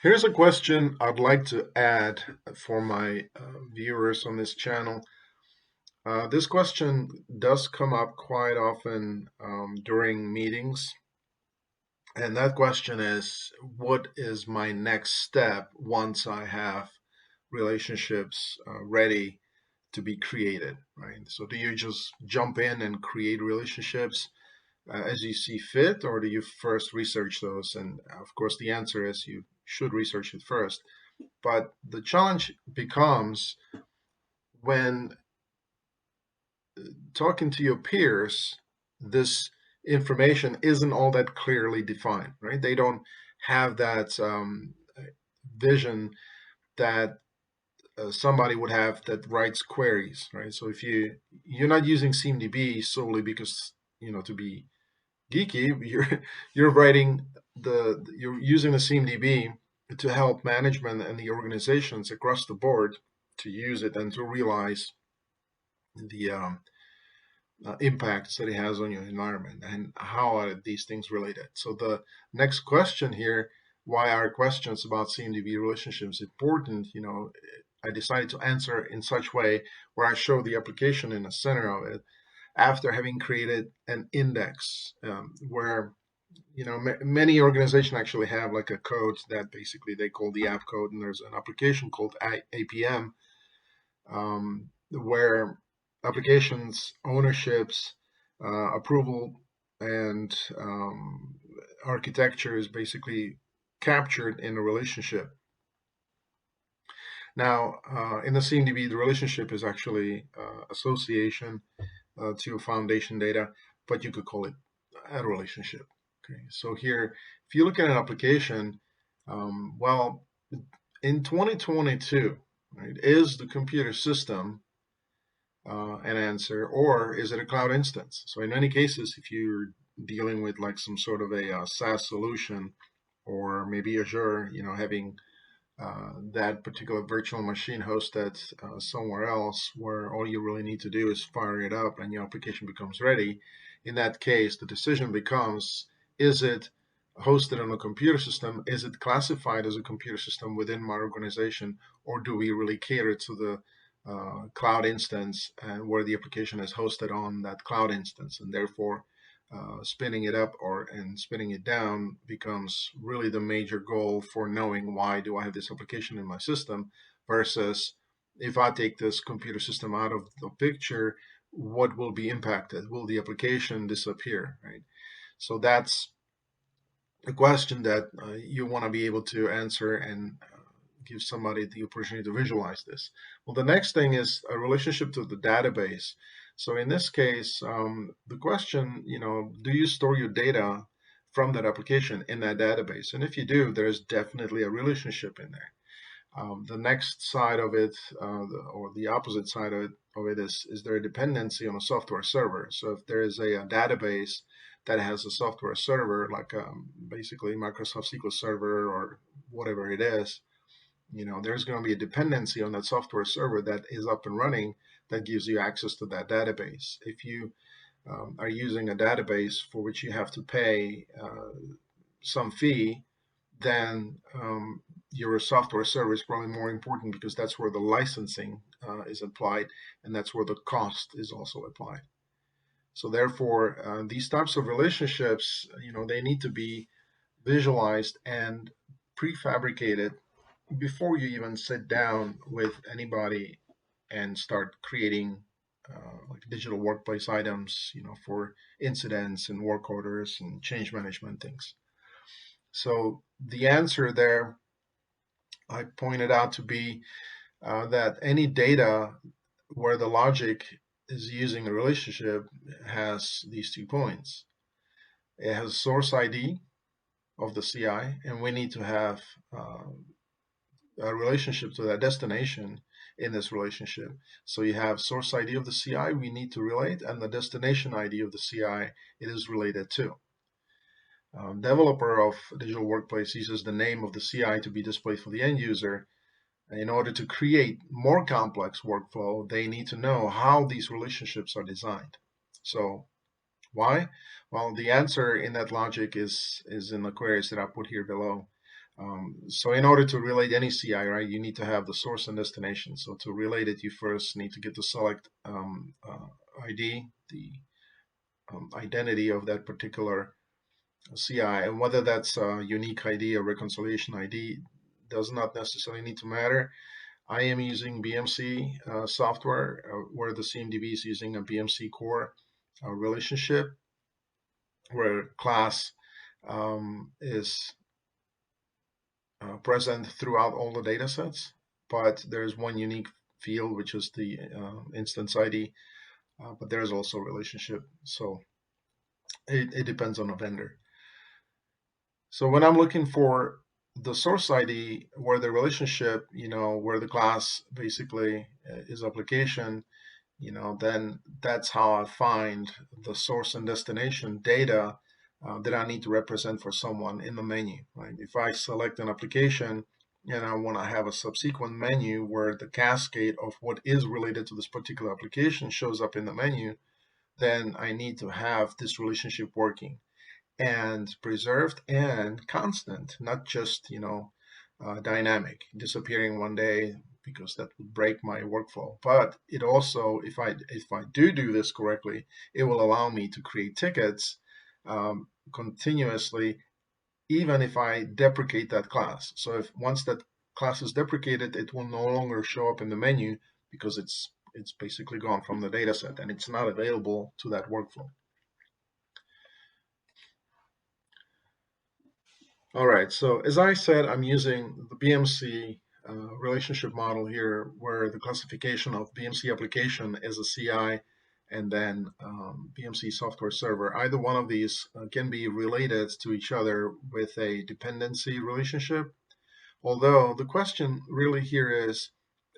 Here's a question I'd like to add for my viewers on this channel. This question does come up quite often during meetings, and that question is, what is my next step once I have relationships ready to be created, right? So do you just jump in and create relationships as you see fit, or do you first research those? And of course, the answer is you should research it first. But the challenge becomes when talking to your peers, this information isn't all that clearly defined, right? They don't have that vision that somebody would have that writes queries, right? So if you're not using CMDB solely because to be geeky, you're writing you're using the CMDB to help management and the organizations across the board to use it and to realize the impacts that it has on your environment and how are these things related. So the next question here, why are questions about CMDB relationships important? I decided to answer in such way where I show the application in the center of it after having created an index where many organizations actually have like a code that basically they call the app code, and there's an application called APM where applications, ownerships, approval, and architecture is basically captured in a relationship. Now, in the CMDB, the relationship is actually association to foundation data, but you could call it a relationship. Okay, so here, if you look at an application, well, in 2022, right, is the computer system an answer, or is it a cloud instance? So in many cases, if you're dealing with like some sort of a SaaS solution, or maybe Azure, having that particular virtual machine hosted somewhere else where all you really need to do is fire it up and your application becomes ready. In that case, the decision becomes, is it hosted on a computer system? Is it classified as a computer system within my organization? Or do we really cater to the cloud instance and where the application is hosted on that cloud instance? And therefore, spinning it up and spinning it down becomes really the major goal for knowing why do I have this application in my system versus if I take this computer system out of the picture, what will be impacted? Will the application disappear, right? So that's a question that you want to be able to answer and give somebody the opportunity to visualize this. Well, the next thing is a relationship to the database. So in this case, the question, do you store your data from that application in that database? And if you do, there's definitely a relationship in there. The next side of it, or the opposite side of it is there a dependency on a software server? So if there is a database that has a software server, like basically Microsoft SQL Server or whatever it is, there's going to be a dependency on that software server that is up and running that gives you access to that database. If you are using a database for which you have to pay some fee, then your software server is probably more important because that's where the licensing is applied, and that's where the cost is also applied. So therefore, these types of relationships, they need to be visualized and prefabricated before you even sit down with anybody and start creating like digital workplace items, for incidents and work orders and change management things. So the answer there I pointed out to be that any data where the logic is using a relationship has these 2 points. It has source ID of the CI, and we need to have a relationship to that destination in this relationship. So you have source ID of the CI we need to relate, and the destination ID of the CI it is related to. Developer of digital workplace uses the name of the CI to be displayed for the end user. In order to create more complex workflow, they need to know how these relationships are designed. So why? Well, the answer in that logic is in the queries that I put here below. So in order to relate any CI, right, you need to have the source and destination. So to relate it, you first need to get the select ID, the identity of that particular CI, and whether that's a unique ID or reconciliation ID does not necessarily need to matter. I am using BMC software where the CMDB is using a BMC core relationship where class is present throughout all the data sets, but there's one unique field, which is the instance ID, but there's also a relationship. So it depends on the vendor. So when I'm looking for the source ID where the relationship, where the class basically is application, then that's how I find the source and destination data that I need to represent for someone in the menu, right? If I select an application and I want to have a subsequent menu where the cascade of what is related to this particular application shows up in the menu, then I need to have this relationship working and preserved and constant, not just dynamic, disappearing one day because that would break my workflow. But it also, if I do this correctly, it will allow me to create tickets continuously, even if I deprecate that class. So if once that class is deprecated, it will no longer show up in the menu because it's basically gone from the data set and it's not available to that workflow. All right, so as I said, I'm using the BMC relationship model here, where the classification of BMC application is a CI and then BMC software server. Either one of these can be related to each other with a dependency relationship. Although the question really here is,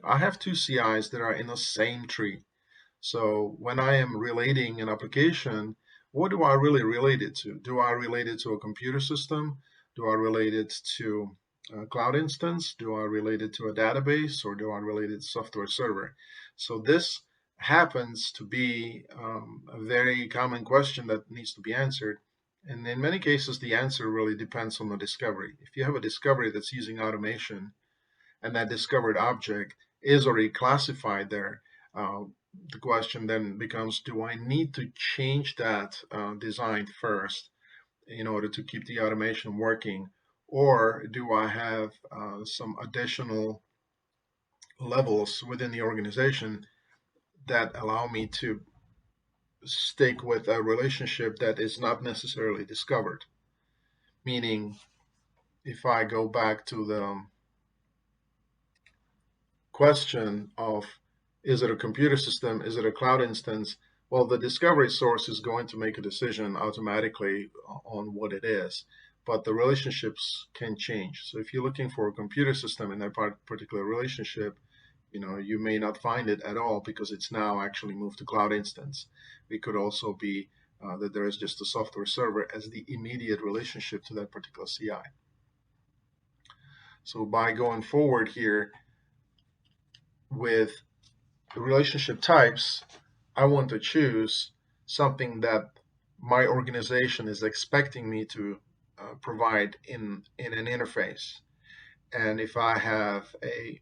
I have two CIs that are in the same tree. So when I am relating an application, what do I really relate it to? Do I relate it to a computer system? Do I relate it to a cloud instance? Do I relate it to a database? Or do I relate it to software server? So this happens to be a very common question that needs to be answered. And in many cases, the answer really depends on the discovery. If you have a discovery that's using automation, and that discovered object is already classified there, uh, the question then becomes, do I need to change that design first in order to keep the automation working? Or do I have some additional levels within the organization that allow me to stick with a relationship that is not necessarily discovered? Meaning, if I go back to the question of, is it a computer system? Is it a cloud instance? Well, the discovery source is going to make a decision automatically on what it is, but the relationships can change. So if you're looking for a computer system in that particular relationship, you may not find it at all because it's now actually moved to cloud instance. It could also be that there is just a software server as the immediate relationship to that particular CI. So by going forward here, with relationship types, I want to choose something that my organization is expecting me to provide in an interface. And if I have a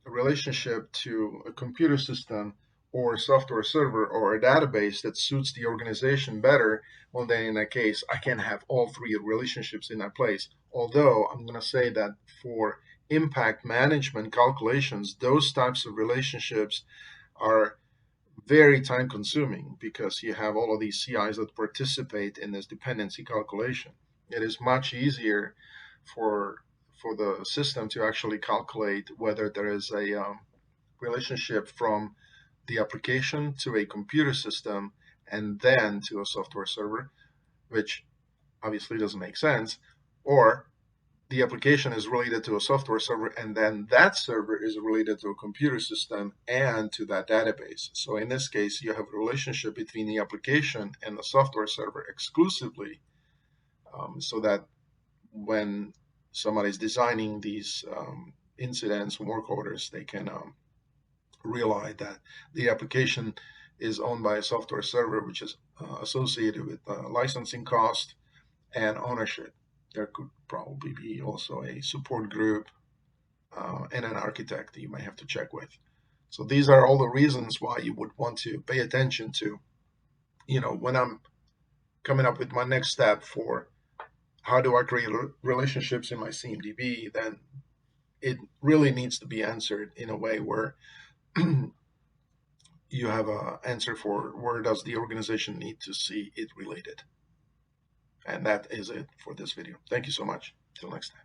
relationship to a computer system or a software server or a database that suits the organization better, well, then in that case, I can have all three relationships in that place. Although I'm going to say that for impact management calculations, those types of relationships are very time consuming because you have all of these CIs that participate in this dependency calculation. It is much easier for the system to actually calculate whether there is a relationship from the application to a computer system and then to a software server, which obviously doesn't make sense, or the application is related to a software server and then that server is related to a computer system and to that database. So in this case, you have a relationship between the application and the software server exclusively, so that when somebody's designing these incidents and work orders, they can realize that the application is owned by a software server, which is associated with licensing cost and ownership. There could probably be also a support group and an architect that you might have to check with. So these are all the reasons why you would want to pay attention to, when I'm coming up with my next step for how do I create relationships in my CMDB, then it really needs to be answered in a way where you have an answer for where does the organization need to see it related. And that is it for this video. Thank you so much. Till next time.